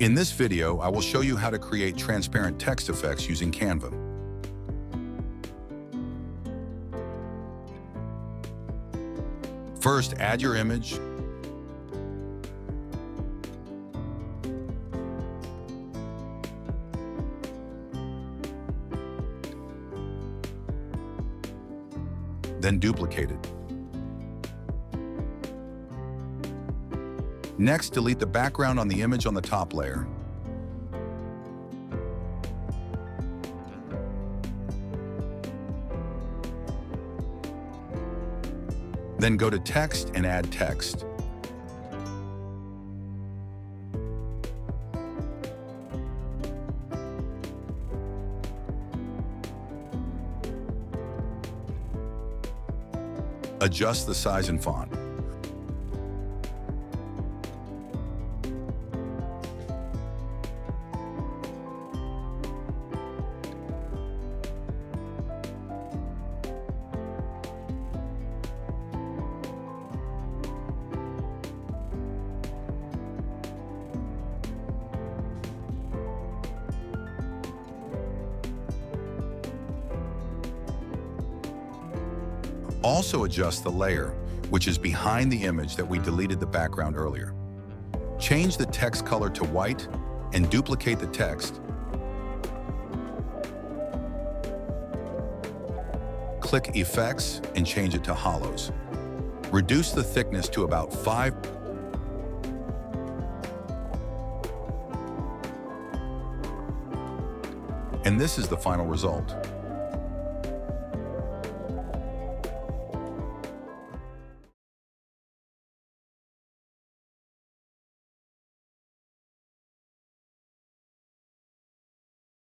In this video, I will show you how to create transparent text effects using Canva. First, add your image. Then duplicate it. Next, delete the background on the image on the top layer. Then go to Text and add text. Adjust the size and font. Also adjust the layer, which is behind the image that we deleted the background earlier. Change the text color to white and duplicate the text. Click Effects and change it to Hollows. Reduce the thickness to about 5. And this is the final result.